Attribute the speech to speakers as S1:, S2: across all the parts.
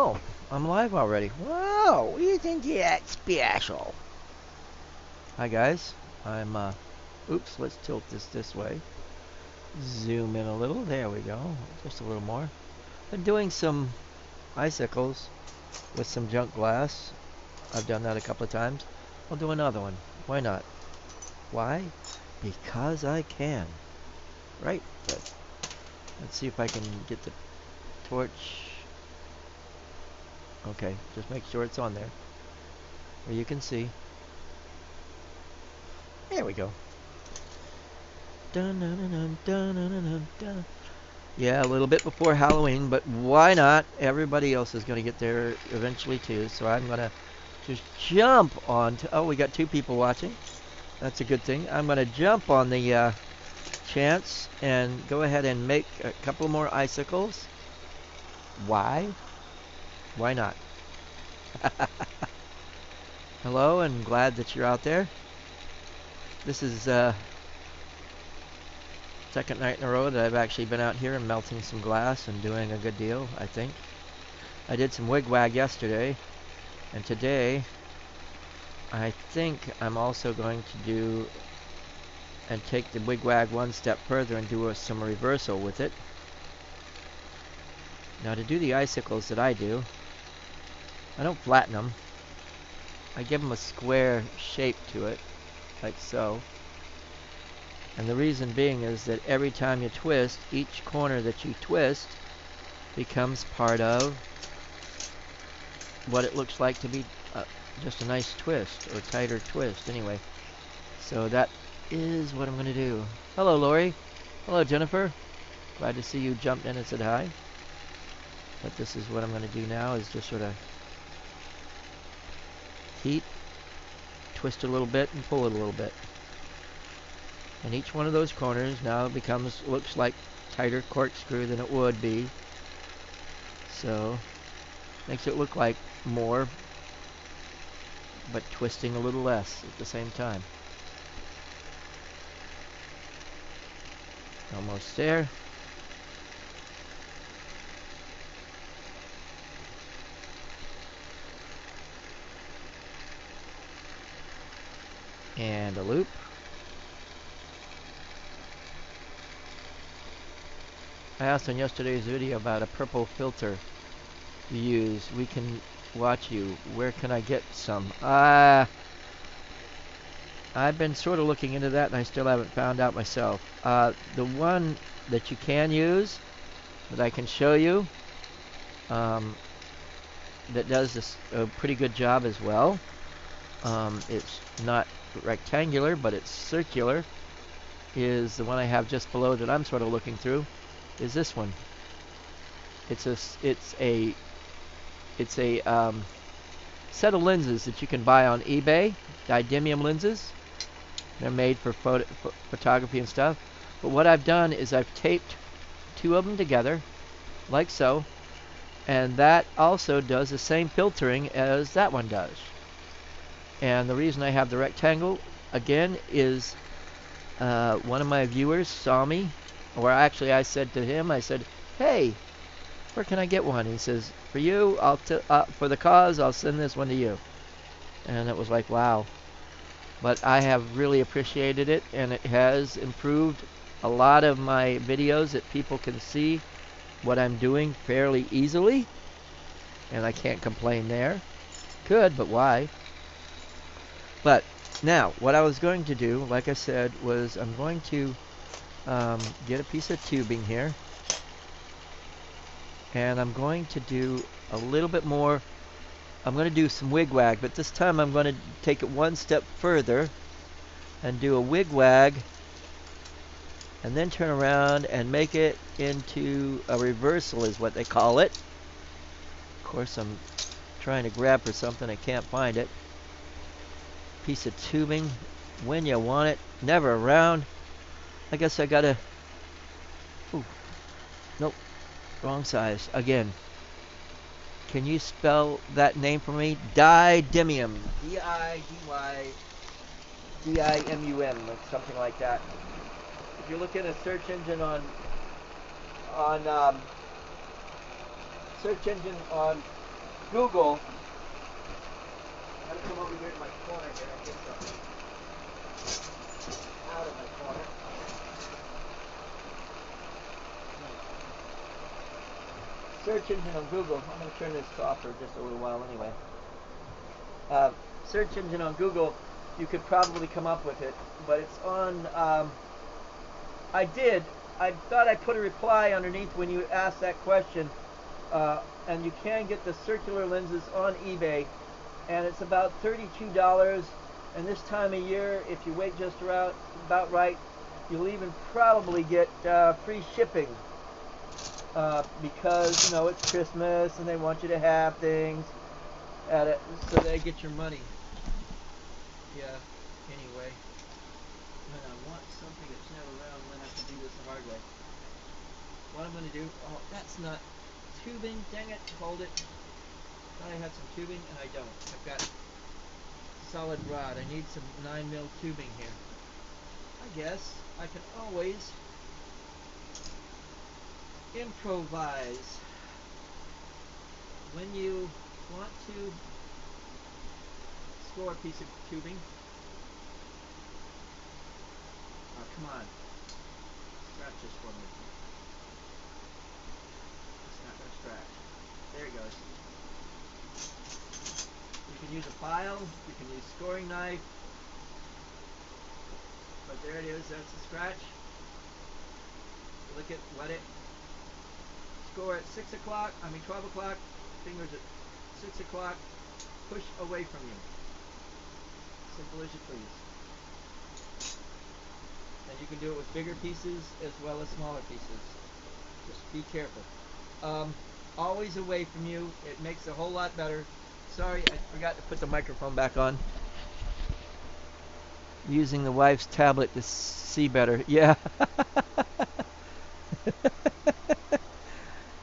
S1: Oh, I'm live already. Wow, isn't that special? Hi guys, I'm oops, let's tilt this way. Zoom in a little, there we go, just a little more. Been doing some icicles with some junk glass. I've done that a couple of times. I'll do another one, why not? Why? Because I can. Right, good. Let's see if I can get the torch. Okay, just make sure it's on there, where you can see. There we go. Dun, dun, dun, dun, dun, dun, dun. Yeah, a little bit before Halloween, but why not? Everybody else is going to get there eventually too, so I'm going to just jump on to... Oh, we got 2 people watching. That's a good thing. I'm going to jump on the chance and go ahead and make a couple more icicles. Why? Why not? Hello, and glad that you're out there. This is second night in a row that I've actually been out here and melting some glass and doing a good deal, I think. I did some wigwag yesterday, and today I think I'm also going to do and take the wigwag one step further and do some reversal with it. Now to do the icicles that I do, I don't flatten them. I give them a square shape to it, like so. And the reason being is that every time you twist, each corner that you twist becomes part of what it looks like to be just a nice twist, or tighter twist, anyway. So that is what I'm going to do. Hello, Lori. Hello, Jennifer. Glad to see you jumped in and said hi. But this is what I'm going to do now, is just sort of heat, twist a little bit, and pull it a little bit. And each one of those corners now looks like tighter corkscrew than it would be. So, makes it look like more, but twisting a little less at the same time. Almost there. And a loop. I asked in yesterday's video about a purple filter you use. We can watch you. Where can I get some? I've been sort of looking into that, and I still haven't found out myself. The one that you can use, that I can show you, that does a pretty good job as well. It's not rectangular, but it's circular, is the one I have just below that I'm sort of looking through, is this one. It's a set of lenses that you can buy on eBay, didymium lenses. They're made for photography and stuff. But what I've done is I've taped 2 of them together, like so, and that also does the same filtering as that one does. And the reason I have the rectangle, again, is one of my viewers saw me, or actually I said to him, I said, hey, where can I get one? He says, for you, for the cause, I'll send this one to you. And it was like, wow. But I have really appreciated it, and it has improved a lot of my videos, that people can see what I'm doing fairly easily. And I can't complain there. Could, but why? But now, what I was going to do, like I said, was I'm going to get a piece of tubing here. And I'm going to do a little bit more. I'm going to do some wigwag, but this time I'm going to take it one step further and do a wigwag, and then turn around and make it into a reversal, is what they call it. Of course, I'm trying to grab for something, I can't find it. Piece of tubing, when you want it, never around. I guess I gotta... Ooh, nope. Wrong size. Again. Can you spell that name for me? Didymium. D-I-D-Y-D-I-M-U-M. Something like that. If you look in a search engine on Google. I'm going to come over here to my corner here and get something out of my corner. Search engine on Google. I'm going to turn this off for just a little while anyway. Search engine on Google, you could probably come up with it, but it's on, I thought I put a reply underneath when you asked that question, and you can get the circular lenses on eBay, and it's about $32, and this time of year, if you wait just about right, you'll even probably get free shipping, because, you know, it's Christmas, and they want you to have things at it, so they get your money. Yeah, anyway. When I want something that's never around, then I have to do this the hard way. What I'm going to do, oh, that's not tubing, dang it, hold it. Thought I had some tubing, and I don't. I've got solid rod. I need some 9mm tubing here. I guess I can always improvise. When you want to score a piece of tubing, oh, come on, scratch this for me. It's not going to scratch. There it goes. You can use a file, you can use scoring knife, but there it is, that's the scratch. Lick it, wet it. Score at 6 o'clock, 12 o'clock, fingers at 6 o'clock, push away from you. Simple as you please. And you can do it with bigger pieces as well as smaller pieces. Just be careful. Always away from you. It makes a whole lot better. Sorry, I forgot to put the microphone back on. Using the wife's tablet to see better. Yeah.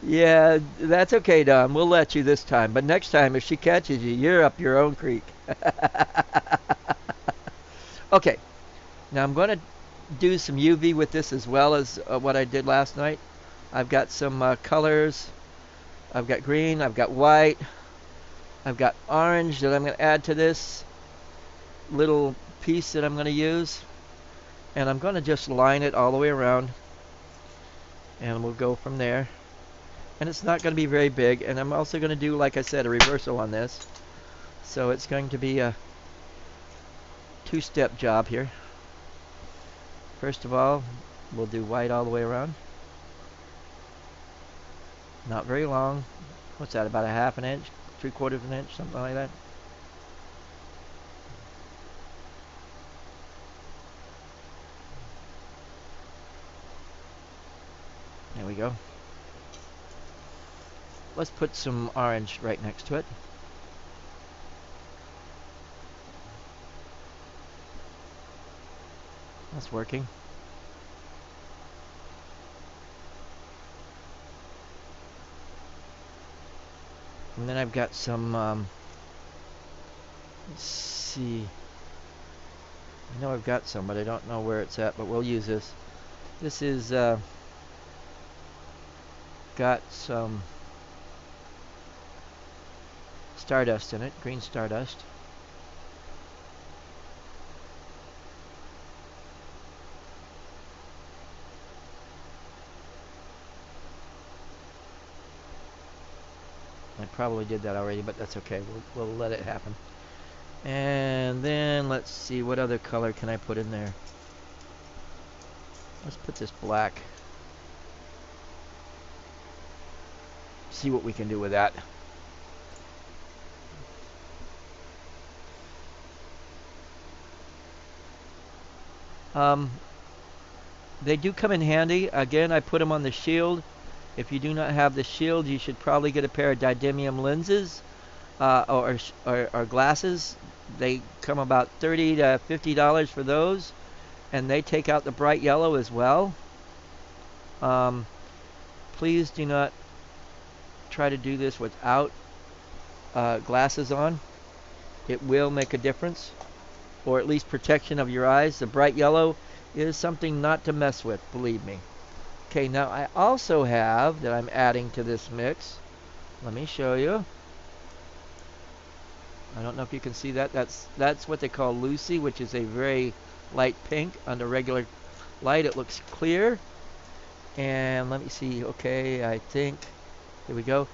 S1: Yeah, that's okay, Don. We'll let you this time. But next time, if she catches you, you're up your own creek. Okay. Now I'm going to do some UV with this as well as what I did last night. I've got some colors. I've got green. I've got white. I've got orange that I'm going to add to this little piece that I'm going to use. And I'm going to just line it all the way around. And we'll go from there. And it's not going to be very big. And I'm also going to do, like I said, a reversal on this. So it's going to be a two-step job here. First of all, we'll do white all the way around. Not very long. What's that, about a half an inch? 3/4 of an inch, something like that. There we go. Let's put some orange right next to it. That's working. And then I've got some, let's see. I know I've got some, but I don't know where it's at, but we'll use this. This is, got some stardust in it, green stardust. I probably did that already, but that's okay. We'll let it happen. And then let's see, what other color can I put in there? Let's put this black. See what we can do with that. They do come in handy. Again, I put them on the shield. If you do not have the shield, you should probably get a pair of didymium lenses or glasses. They come about $30 to $50 for those, and they take out the bright yellow as well. Please do not try to do this without glasses on. It will make a difference, or at least protection of your eyes. The bright yellow is something not to mess with, believe me. Okay, now I also have, that I'm adding to this mix, let me show you. I don't know if you can see that. That's what they call Lucy, which is a very light pink. Under regular light, it looks clear. And let me see. Okay, I think. Here we go.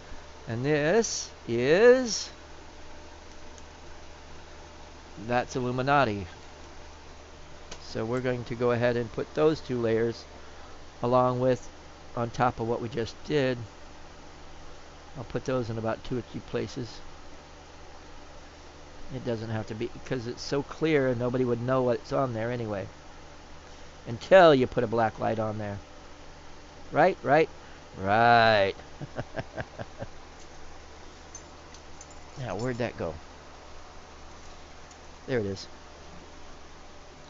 S1: And this is. That's Illuminati. So we're going to go ahead and put those two layers along with on top of what we just did. I'll put those in about 2 or 3 places. It doesn't have to be, because it's so clear and nobody would know what's on there anyway. Until you put a black light on there. Right, right, right. Now, where'd that go? There it is.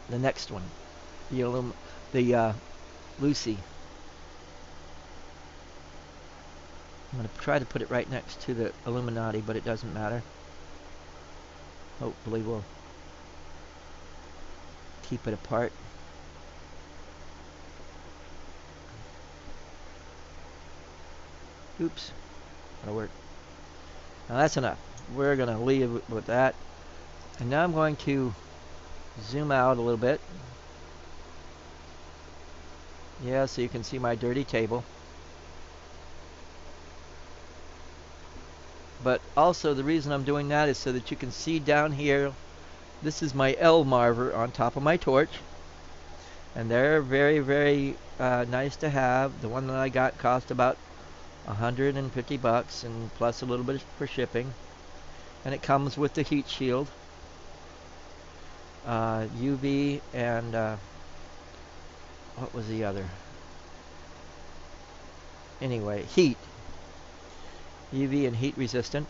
S1: The next one. The Lucy. I'm going to try to put it right next to the Illuminati, but it doesn't matter. Hopefully we'll keep it apart. Oops. That'll work. Now that's enough. We're going to leave with that. And now I'm going to zoom out a little bit. Yeah, so you can see my dirty table. But also the reason I'm doing that is so that you can see down here, this is my L marver on top of my torch. And they're very, very nice to have. The one that I got cost about $150 and plus a little bit for shipping. And it comes with the heat shield. UV and what was the other? Anyway, heat. UV and heat resistant.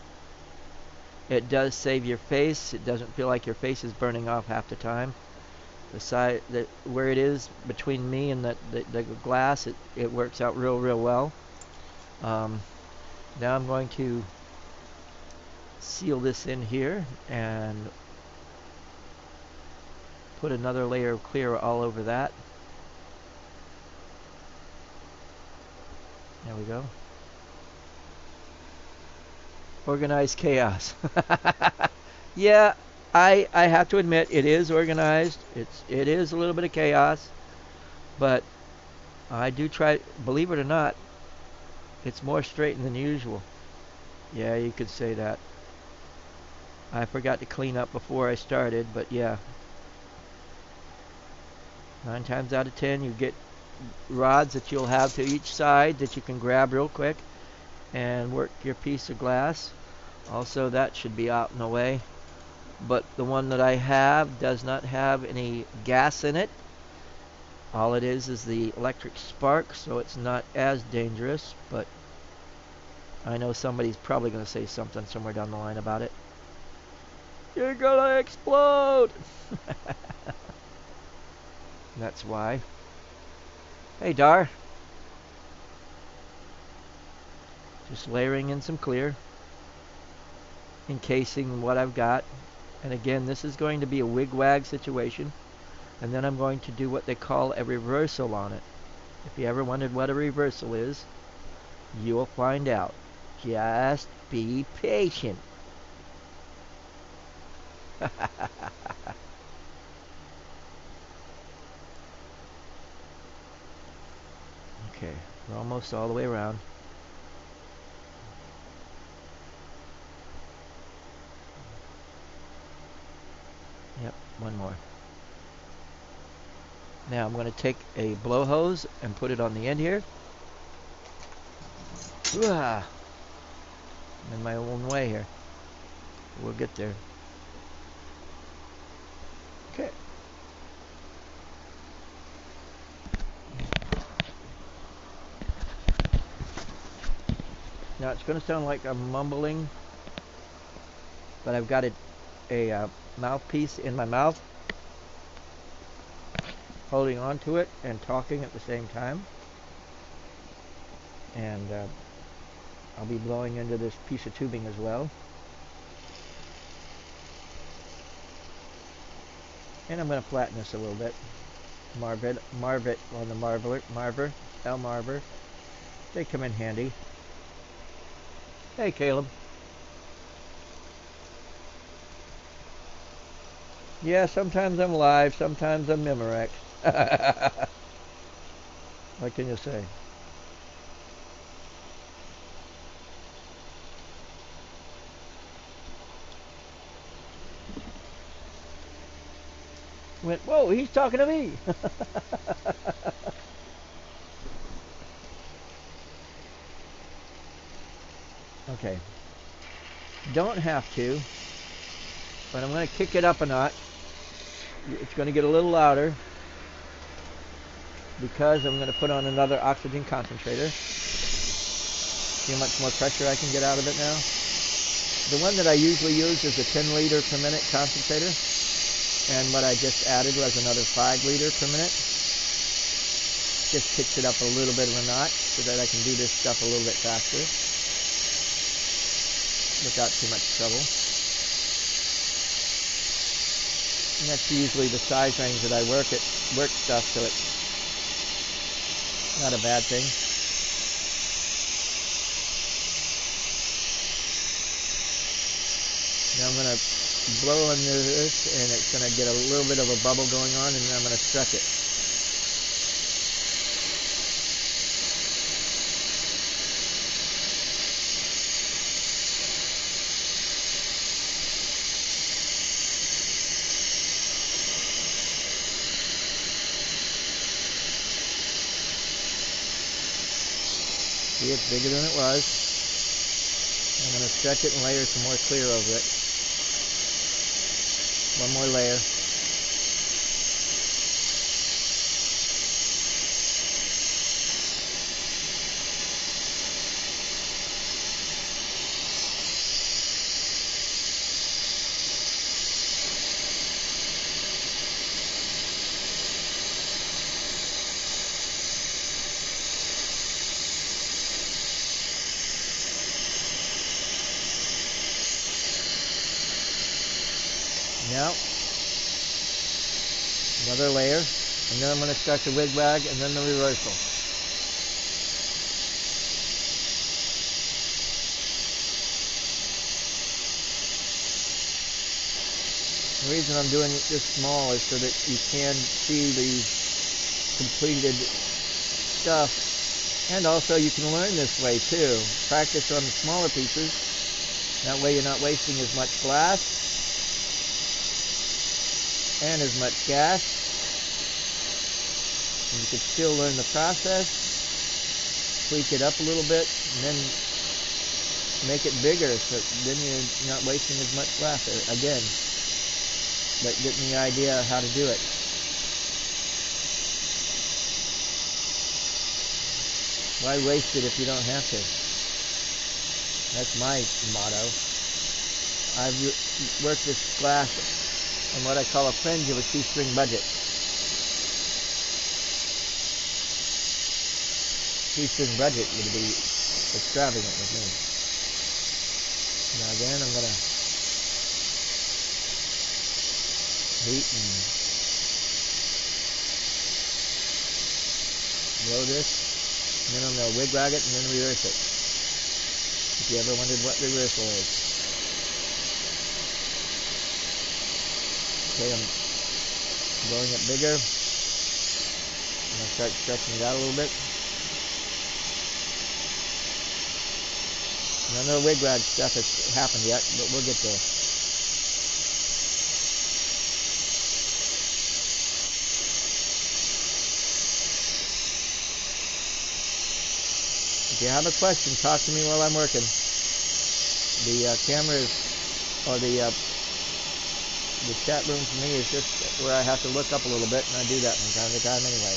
S1: It does save your face. It doesn't feel like your face is burning off half the time. The side that where it is between me and the glass, it works out real well. Now I'm going to seal this in here and put another layer of clear all over that. There we go. Organized chaos. Yeah, I have to admit it is organized. It is a little bit of chaos, but I do try. Believe it or not, it's more straightened than usual. Yeah, you could say that. I forgot to clean up before I started, but yeah. 9 times out of 10, you get rods that you'll have to each side that you can grab real quick and work your piece of glass. Also, that should be out and away. But the one that I have does not have any gas in it. All it is the electric spark, so it's not as dangerous, but I know somebody's probably going to say something somewhere down the line about it. You're gonna explode! That's why. Hey, Dar. Just layering in some clear, encasing what I've got. And again, this is going to be a wig-wag situation. And then I'm going to do what they call a reversal on it. If you ever wondered what a reversal is, you will find out. Just be patient. Okay, we're almost all the way around. Yep, one more. Now I'm going to take a blow hose and put it on the end here. I'm in my own way here. We'll get there. Okay. Now it's going to sound like I'm mumbling, but I've got a mouthpiece in my mouth, holding on to it and talking at the same time. And I'll be blowing into this piece of tubing as well. And I'm going to flatten this a little bit. Marvet on the L marver. They come in handy. Hey, Caleb. Yeah, sometimes I'm live, sometimes I'm Memorex. What can you say? Went, whoa, he's talking to me. Okay. Don't have to, but I'm going to kick it up a notch. It's going to get a little louder because I'm going to put on another oxygen concentrator. See how much more pressure I can get out of it now? The one that I usually use is a 10 liter per minute concentrator, and what I just added was another 5 liter per minute. Just kicks it up a little bit of a notch so that I can do this stuff a little bit faster without too much trouble. And that's usually the size range that I work stuff, so it's not a bad thing. Now I'm going to blow on this, and it's going to get a little bit of a bubble going on, and then I'm going to stretch it. See, it's bigger than it was. I'm going to stretch it and layer some more clear over it. One more layer. Now, another layer, and then I'm going to start the wigwag and then the reversal. The reason I'm doing it this small is so that you can see the completed stuff, and also you can learn this way too. Practice on the smaller pieces. That way you're not wasting as much glass and as much gas, and you can still learn the process, tweak it up a little bit, and then make it bigger, so then you're not wasting as much glass again, but getting the idea how to do it. Why waste it if you don't have to? That's my motto. I've worked this glass on what I call a fringe of a shoestring budget. Shoestring budget would be extravagant with me. Now again, I'm going to heat and blow this, and then I'm going to wigwag it and then reverse it. If you ever wondered what reversal is. Okay, I'm blowing it bigger. I'm going to start stretching it out a little bit. None of the wigwag stuff has happened yet, but we'll get there. If you have a question, talk to me while I'm working. The camera is, or the chat room for me is just where I have to look up a little bit, and I do that from time to time anyway.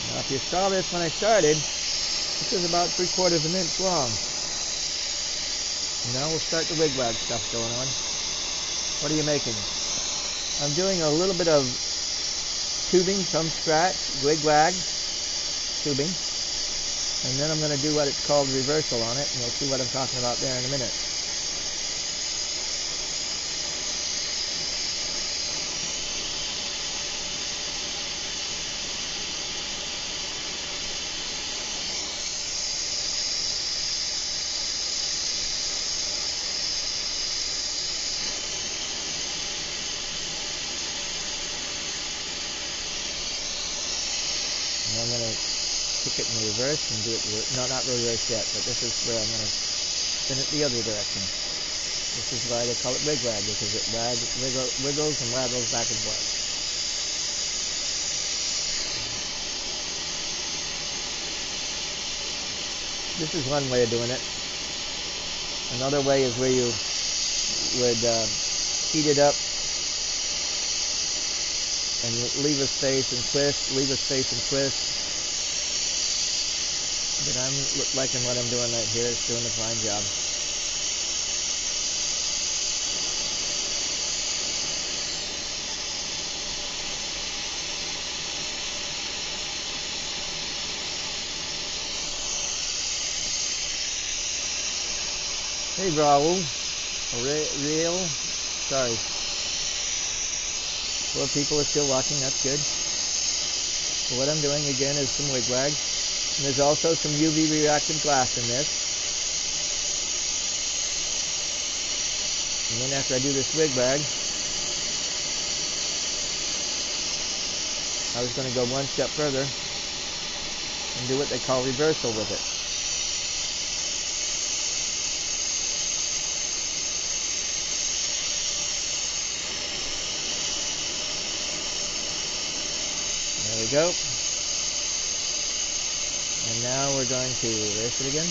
S1: Now, if you saw this when I started, this is about 3/4 of an inch long. Now we'll start the wigwag stuff going on. What are you making? I'm doing a little bit of tubing from scratch, wigwag tubing, and then I'm going to do what it's called reversal on it, and you'll see what I'm talking about there in a minute. And I'm going to kick it in the reverse and do it, no, not reverse yet, but this is where I'm going to spin it the other direction. This is why they call it wig-wag, because it wiggles and waggles back and forth. This is one way of doing it. Another way is where you would heat it up and leave a space and twist, leave a space and twist. But I'm liking what I'm doing right here. It's doing a fine job. Hey Raul, sorry. 4 people are still watching, that's good. So what I'm doing again is some wig-wag. And there's also some UV reactive glass in this. And then after I do this wig-wag, I was going to go one step further and do what they call reversal with it. There we go. And now we're going to erase it again.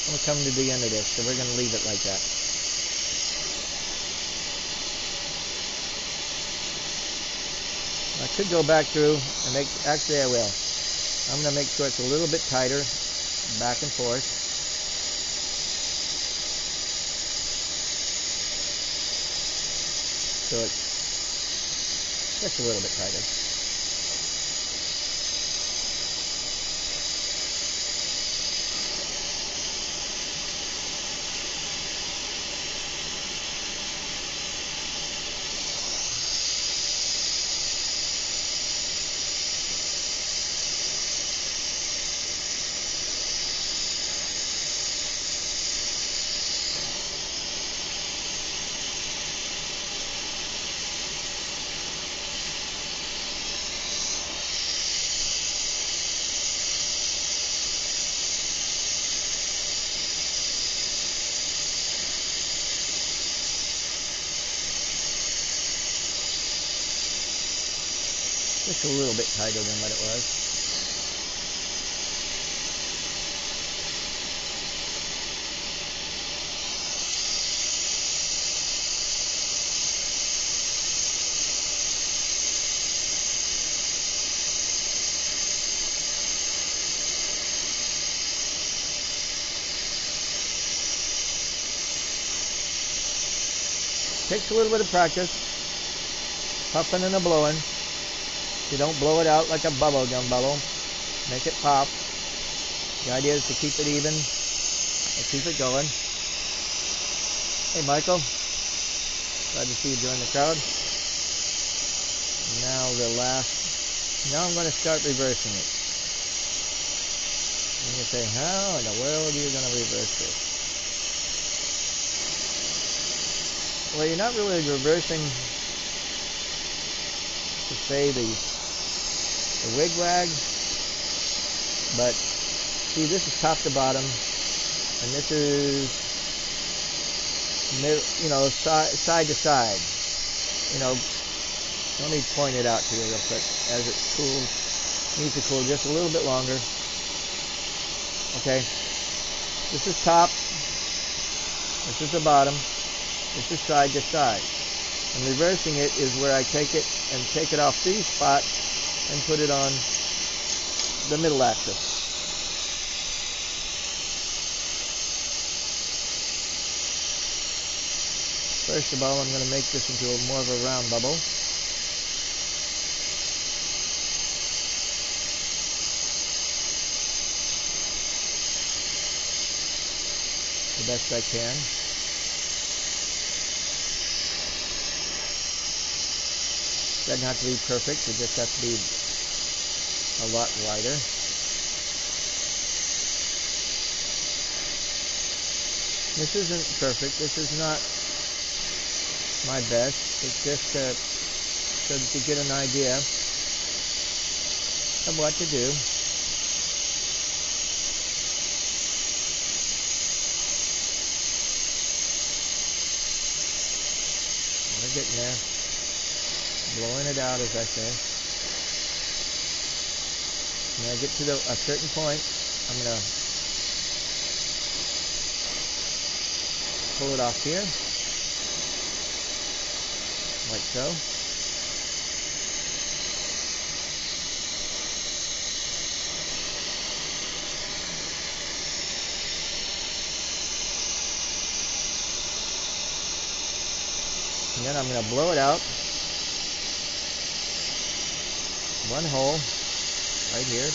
S1: We're coming to the end of this, so we're going to leave it like that. I could go back through and actually I will. I'm going to make sure it's a little bit tighter, back and forth. So it's just a little bit tighter. Just a little bit tighter than what it was. Takes a little bit of practice, puffing and a blowing. You don't blow it out like a bubble gum bubble. Make it pop. The idea is to keep it even and keep it going. Hey Michael, glad to see you join the crowd. Now now I'm going to start reversing it. And you say, how in the world are you going to reverse this? Well, you're not really reversing to say the wig-wag, but see, this is top to bottom, and this is, you know, side to side. You know, let me point it out to you real quick as it cools. It needs to cool just a little bit longer. Okay, this is top, this is the bottom, this is side to side. And reversing it is where I take it and take it off these spots and put it on the middle axis. First of all, I'm going to make this into more of a round bubble. The best I can. Doesn't have to be perfect, it just has to be a lot wider. This isn't perfect, this is not my best, it's just so that you get an idea. of what to do. We're getting there. Blowing it out, as I say. When I get to a certain point, I'm going to pull it off here, like so. And then I'm going to blow it out. One hole right here.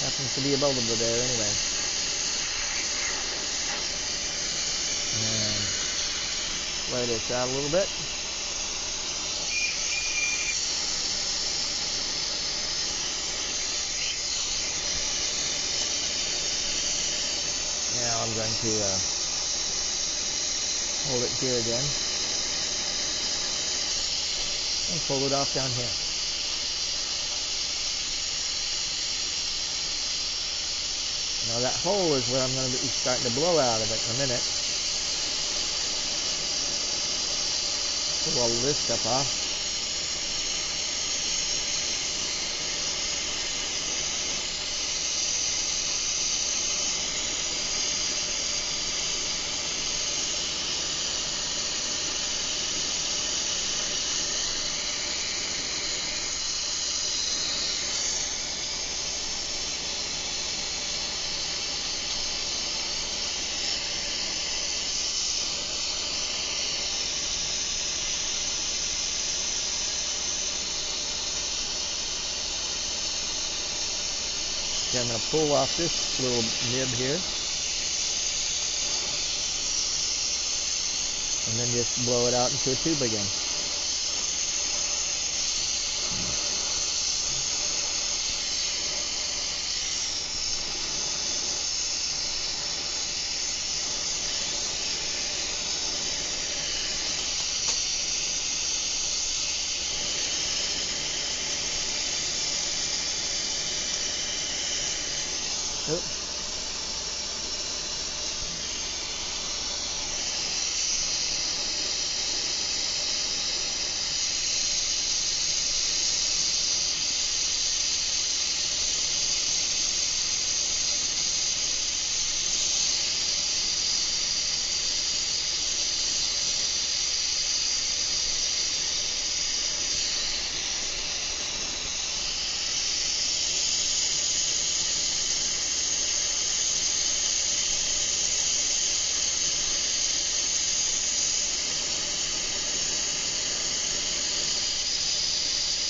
S1: Happens to be a bulb there anyway. And lay this out a little bit. Now I'm going to hold it here again and pull it off down here. Now that hole is where I'm going to be starting to blow out of it in a minute. Pull all of this stuff off. Okay, I'm going to pull off this little nib here and then just blow it out into a tube again. Oops.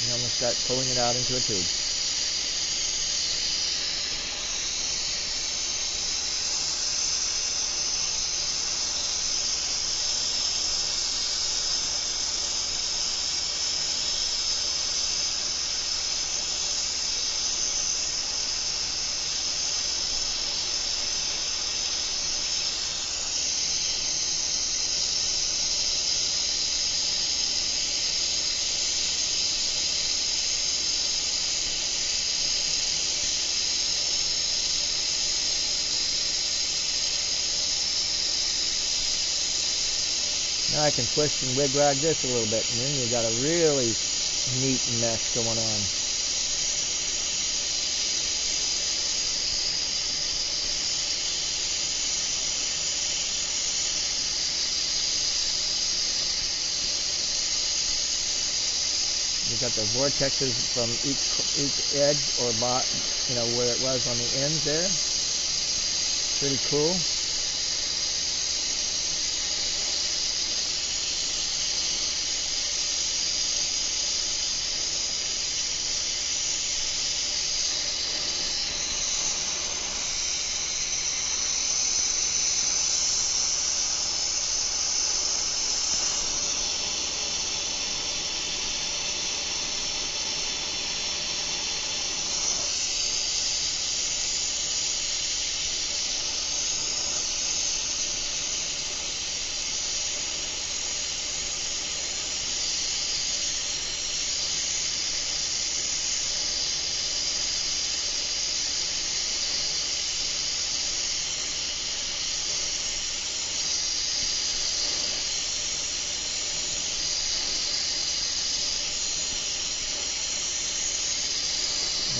S1: And I'm going to start pulling it out into a tube. Now I can twist and wig-wag this a little bit, and then you've got a really neat mess going on. You've got the vortexes from each edge or where it was on the ends there. Pretty cool.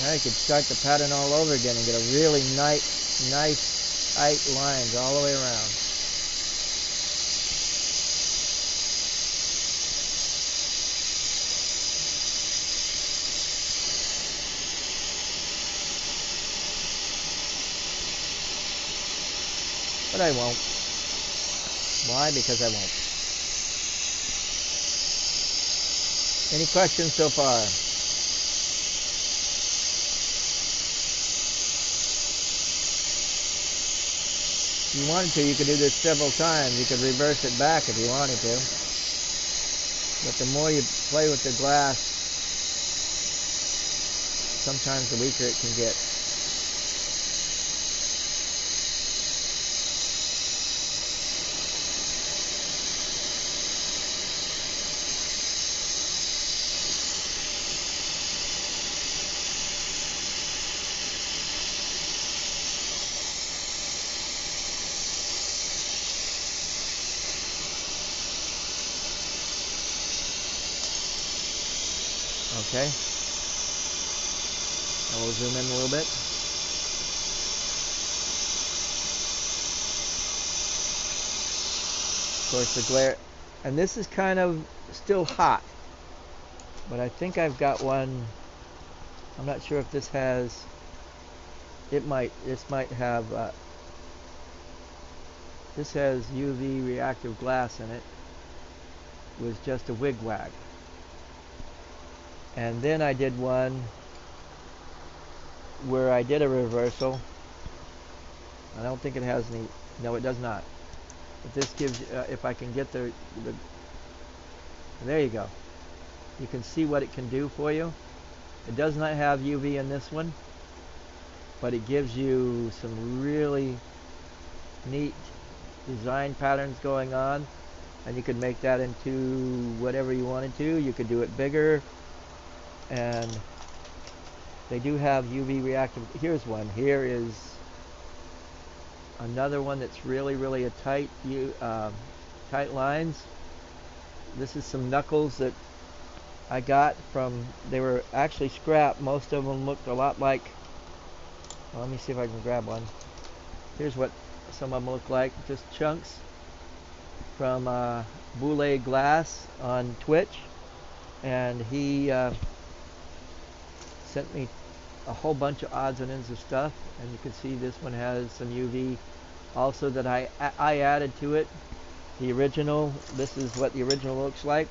S1: Now you could start the pattern all over again and get a really nice tight lines all the way around. But I won't. Why? Because I won't. Any questions so far? If you wanted to, you could do this several times. You could reverse it back if you wanted to. But the more you play with the glass, sometimes the weaker it can get. Okay, and we'll zoom in a little bit. Of course, the glare, and this is kind of still hot, but I think I've got one. I'm not sure if this has. This might have. This has UV reactive glass in it. With just a wigwag. And then I did one where I did a reversal. I don't think it has any. No, it does not. But this gives, if I can get the, there you go. You can see what it can do for you. It does not have UV in this one, but it gives you some really neat design patterns going on, and you could make that into whatever you wanted to. You could do it bigger. And they do have UV reactive. Here's one. Here is another one that's really a tight lines. This is some knuckles that I got from, they were actually scrap. Most of them looked a lot like, well, let me see if I can grab one. Here's what some of them look like, just chunks from Boule Glass on Twitch, and he sent me a whole bunch of odds and ends of stuff, and you can see this one has some UV also that I added to it. The original, this is what the original looks like,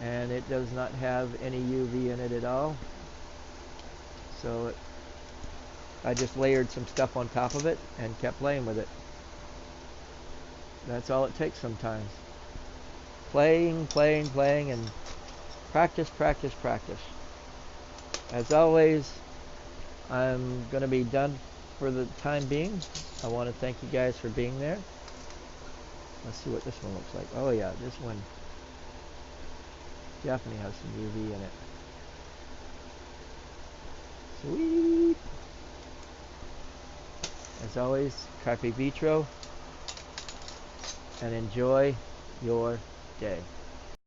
S1: and it does not have any UV in it at all. So I just layered some stuff on top of it and kept playing with it. That's all it takes sometimes. Playing, and practice. As always, I'm going to be done for the time being. I want to thank you guys for being there. Let's see what this one looks like. Oh yeah, this one definitely has some UV in it. Sweet! As always, carpe vitro, and enjoy your day.